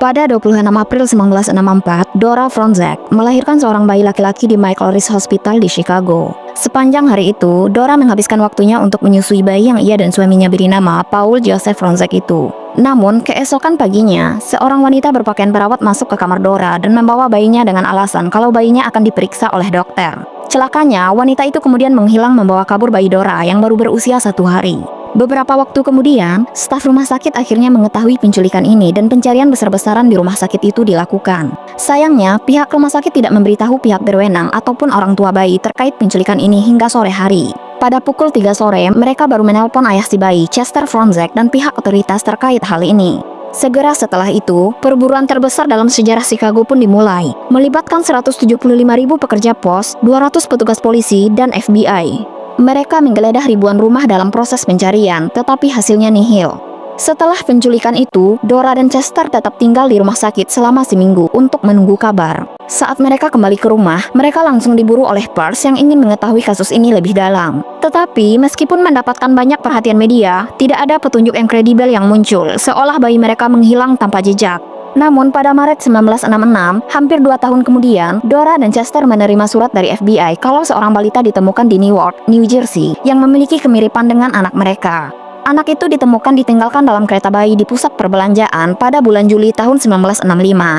Pada 26 April 1964, Dora Franzek melahirkan seorang bayi laki-laki di Michael Reese Hospital di Chicago. Sepanjang hari itu, Dora menghabiskan waktunya untuk menyusui bayi yang ia dan suaminya beri nama Paul Joseph Franzek itu. Namun, keesokan paginya, seorang wanita berpakaian perawat masuk ke kamar Dora dan membawa bayinya dengan alasan kalau bayinya akan diperiksa oleh dokter. Celakanya, wanita itu kemudian menghilang membawa kabur bayi Dora yang baru berusia 1 hari. Beberapa waktu kemudian, staf rumah sakit akhirnya mengetahui penculikan ini dan pencarian besar-besaran di rumah sakit itu dilakukan. Sayangnya, pihak rumah sakit tidak memberitahu pihak berwenang ataupun orang tua bayi terkait penculikan ini hingga sore hari. Pada pukul 3 sore, mereka baru menelpon ayah si bayi, Chester Franzek, dan pihak otoritas terkait hal ini. Segera setelah itu, perburuan terbesar dalam sejarah Chicago pun dimulai, melibatkan 175.000 pekerja pos, 200 petugas polisi, dan FBI. Mereka menggeledah ribuan rumah dalam proses pencarian, tetapi hasilnya nihil. Setelah penculikan itu, Dora dan Chester tetap tinggal di rumah sakit selama seminggu untuk menunggu kabar. Saat mereka kembali ke rumah, mereka langsung diburu oleh pers yang ingin mengetahui kasus ini lebih dalam. Tetapi, meskipun mendapatkan banyak perhatian media, tidak ada petunjuk yang kredibel yang muncul, seolah bayi mereka menghilang tanpa jejak. Namun pada Maret 1966, hampir 2 tahun kemudian, Dora dan Chester menerima surat dari FBI kalau seorang balita ditemukan di Newark, New Jersey, yang memiliki kemiripan dengan anak mereka. Anak itu ditemukan ditinggalkan dalam kereta bayi di pusat perbelanjaan pada bulan Juli tahun 1965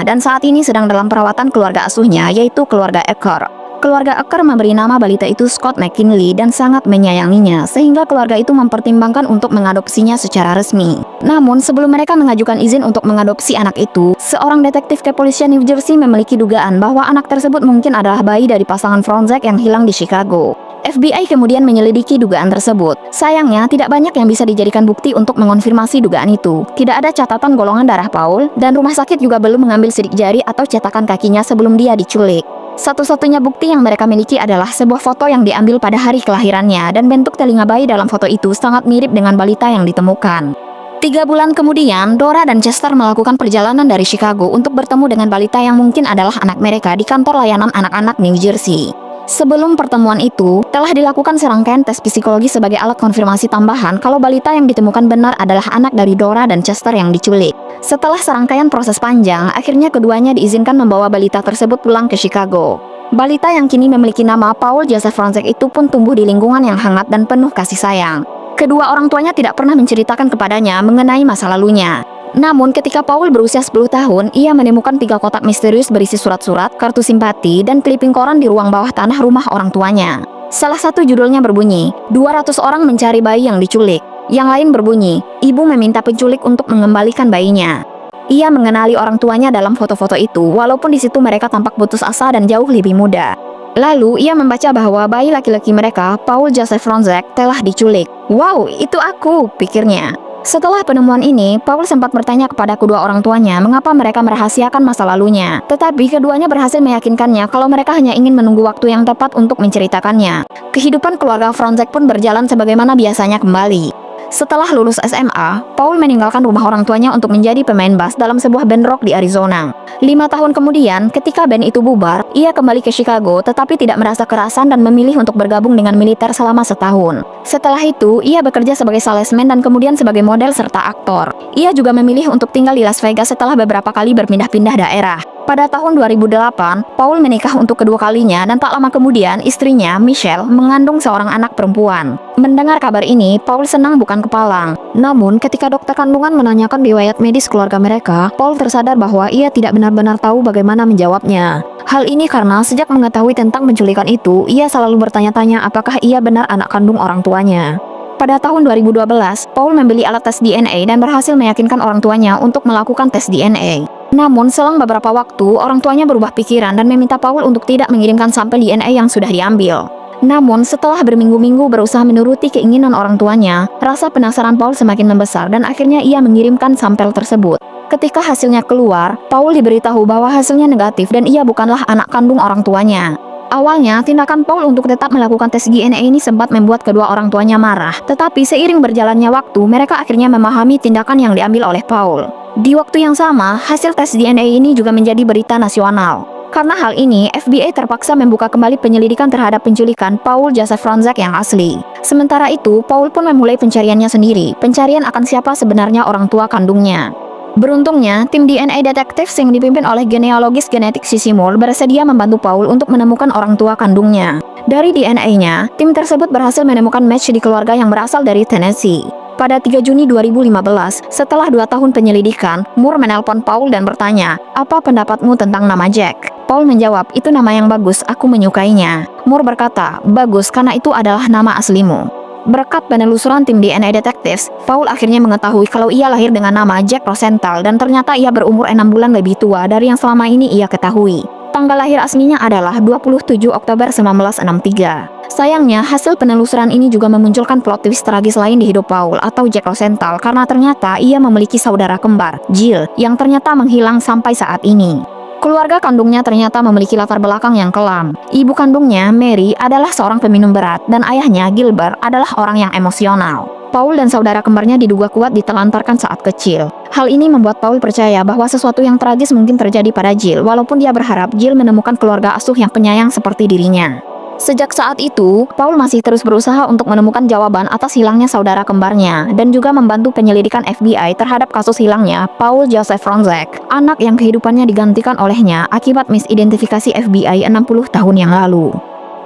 dan saat ini sedang dalam perawatan keluarga asuhnya, yaitu keluarga Ecker. Keluarga Ecker memberi nama balita itu Scott McKinley dan sangat menyayanginya, sehingga keluarga itu mempertimbangkan untuk mengadopsinya secara resmi. Namun, sebelum mereka mengajukan izin untuk mengadopsi anak itu, seorang detektif kepolisian New Jersey memiliki dugaan bahwa anak tersebut mungkin adalah bayi dari pasangan Franzek yang hilang di Chicago. FBI kemudian menyelidiki dugaan tersebut. Sayangnya, tidak banyak yang bisa dijadikan bukti untuk mengonfirmasi dugaan itu. Tidak ada catatan golongan darah Paul, dan rumah sakit juga belum mengambil sidik jari atau cetakan kakinya sebelum dia diculik. Satu-satunya bukti yang mereka miliki adalah sebuah foto yang diambil pada hari kelahirannya, dan bentuk telinga bayi dalam foto itu sangat mirip dengan balita yang ditemukan. 3 bulan kemudian, Dora dan Chester melakukan perjalanan dari Chicago untuk bertemu dengan balita yang mungkin adalah anak mereka di kantor layanan anak-anak New Jersey. Sebelum pertemuan itu, telah dilakukan serangkaian tes psikologi sebagai alat konfirmasi tambahan kalau balita yang ditemukan benar adalah anak dari Dora dan Chester yang diculik. Setelah serangkaian proses panjang, akhirnya keduanya diizinkan membawa balita tersebut pulang ke Chicago. Balita yang kini memiliki nama Paul Joseph Franzek itu pun tumbuh di lingkungan yang hangat dan penuh kasih sayang. Kedua orang tuanya tidak pernah menceritakan kepadanya mengenai masa lalunya. Namun ketika Paul berusia 10 tahun, ia menemukan 3 kotak misterius berisi surat-surat, kartu simpati, dan kliping koran di ruang bawah tanah rumah orang tuanya. Salah satu judulnya berbunyi, 200 orang mencari bayi yang diculik. Yang lain berbunyi, ibu meminta penculik untuk mengembalikan bayinya. Ia mengenali orang tuanya dalam foto-foto itu, walaupun di situ mereka tampak putus asa dan jauh lebih muda. Lalu, ia membaca bahwa bayi laki-laki mereka, Paul Joseph Franzek, telah diculik. Wow, itu aku, pikirnya. Setelah penemuan ini, Paul sempat bertanya kepada kedua orang tuanya mengapa mereka merahasiakan masa lalunya. Tetapi keduanya berhasil meyakinkannya kalau mereka hanya ingin menunggu waktu yang tepat untuk menceritakannya. Kehidupan keluarga Franzek pun berjalan sebagaimana biasanya kembali. Setelah lulus SMA, Paul meninggalkan rumah orang tuanya untuk menjadi pemain bass dalam sebuah band rock di Arizona. 5 tahun kemudian, ketika band itu bubar, ia kembali ke Chicago tetapi tidak merasa kerasan dan memilih untuk bergabung dengan militer selama setahun. Setelah itu, ia bekerja sebagai salesman dan kemudian sebagai model serta aktor. Ia juga memilih untuk tinggal di Las Vegas setelah beberapa kali berpindah-pindah daerah. Pada tahun 2008, Paul menikah untuk kedua kalinya dan tak lama kemudian istrinya, Michelle, mengandung seorang anak perempuan. Mendengar kabar ini, Paul senang bukan kepalang. Namun, ketika dokter kandungan menanyakan riwayat medis keluarga mereka, Paul tersadar bahwa ia tidak benar-benar tahu bagaimana menjawabnya. Hal ini karena sejak mengetahui tentang penculikan itu, ia selalu bertanya-tanya apakah ia benar anak kandung orang tuanya. Pada tahun 2012, Paul membeli alat tes DNA dan berhasil meyakinkan orang tuanya untuk melakukan tes DNA. Namun, selang beberapa waktu, orang tuanya berubah pikiran dan meminta Paul untuk tidak mengirimkan sampel DNA yang sudah diambil. Namun, setelah berminggu-minggu berusaha menuruti keinginan orang tuanya, rasa penasaran Paul semakin membesar dan akhirnya ia mengirimkan sampel tersebut. Ketika hasilnya keluar, Paul diberitahu bahwa hasilnya negatif dan ia bukanlah anak kandung orang tuanya. Awalnya, tindakan Paul untuk tetap melakukan tes DNA ini sempat membuat kedua orang tuanya marah. Tetapi seiring berjalannya waktu, mereka akhirnya memahami tindakan yang diambil oleh Paul. Di waktu yang sama, hasil tes DNA ini juga menjadi berita nasional. Karena hal ini, FBI terpaksa membuka kembali penyelidikan terhadap penculikan Paul Joseph Franzek yang asli. Sementara itu, Paul pun memulai pencariannya sendiri, pencarian akan siapa sebenarnya orang tua kandungnya. Beruntungnya, tim DNA detektif yang dipimpin oleh genealogis genetik Sissy Moore bersedia membantu Paul untuk menemukan orang tua kandungnya. Dari DNA-nya, tim tersebut berhasil menemukan match di keluarga yang berasal dari Tennessee. Pada 3 Juni 2015, setelah 2 tahun penyelidikan, Moore menelpon Paul dan bertanya, "Apa pendapatmu tentang nama Jack?" Paul menjawab, "Itu nama yang bagus, aku menyukainya." Moore berkata, "Bagus, karena itu adalah nama aslimu." Berkat penelusuran tim DNA detektif, Paul akhirnya mengetahui kalau ia lahir dengan nama Jack Rosenthal dan ternyata ia berumur 6 bulan lebih tua dari yang selama ini ia ketahui. Tanggal lahir aslinya adalah 27 Oktober 1963. Sayangnya, hasil penelusuran ini juga memunculkan plot twist tragis lain di hidup Paul atau Jack Rosenthal karena ternyata ia memiliki saudara kembar, Jill, yang ternyata menghilang sampai saat ini. Keluarga kandungnya ternyata memiliki latar belakang yang kelam. Ibu kandungnya, Mary, adalah seorang peminum berat dan ayahnya, Gilbert, adalah orang yang emosional. Paul dan saudara kembarnya diduga kuat ditelantarkan saat kecil. Hal ini membuat Paul percaya bahwa sesuatu yang tragis mungkin terjadi pada Jill, walaupun dia berharap Jill menemukan keluarga asuh yang penyayang seperti dirinya. Sejak saat itu, Paul masih terus berusaha untuk menemukan jawaban atas hilangnya saudara kembarnya dan juga membantu penyelidikan FBI terhadap kasus hilangnya Paul Joseph Fronczak, anak yang kehidupannya digantikan olehnya akibat misidentifikasi FBI 60 tahun yang lalu.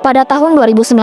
Pada tahun 2019,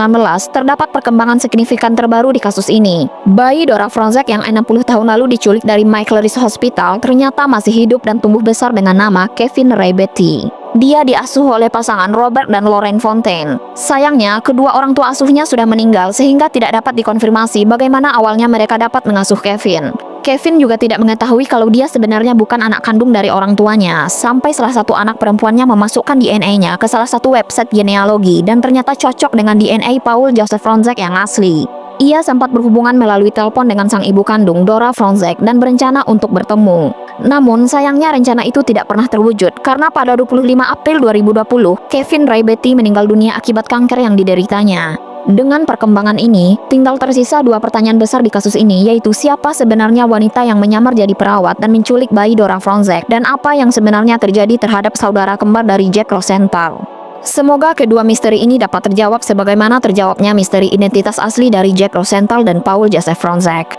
terdapat perkembangan signifikan terbaru di kasus ini. Bayi Dora Fronczak yang 60 tahun lalu diculik dari Michael Reese Hospital ternyata masih hidup dan tumbuh besar dengan nama Kevin Ray Betty. Dia diasuh oleh pasangan Robert dan Lorraine Fontaine. Sayangnya, kedua orang tua asuhnya sudah meninggal sehingga tidak dapat dikonfirmasi bagaimana awalnya mereka dapat mengasuh Kevin. Kevin juga tidak mengetahui kalau dia sebenarnya bukan anak kandung dari orang tuanya, sampai salah satu anak perempuannya memasukkan DNA-nya ke salah satu website genealogi dan ternyata cocok dengan DNA Paul Joseph Fronczak yang asli. Ia sempat berhubungan melalui telepon dengan sang ibu kandung, Dora Fronczak, dan berencana untuk bertemu. Namun, sayangnya rencana itu tidak pernah terwujud karena pada 25 April 2020, Kevin Ray Betty meninggal dunia akibat kanker yang dideritanya. Dengan perkembangan ini, tinggal tersisa 2 pertanyaan besar di kasus ini, yaitu siapa sebenarnya wanita yang menyamar jadi perawat dan menculik bayi Dora Fronczak, dan apa yang sebenarnya terjadi terhadap saudara kembar dari Jack Rosenthal. Semoga kedua misteri ini dapat terjawab sebagaimana terjawabnya misteri identitas asli dari Jack Rosenthal dan Paul Joseph Fronczak.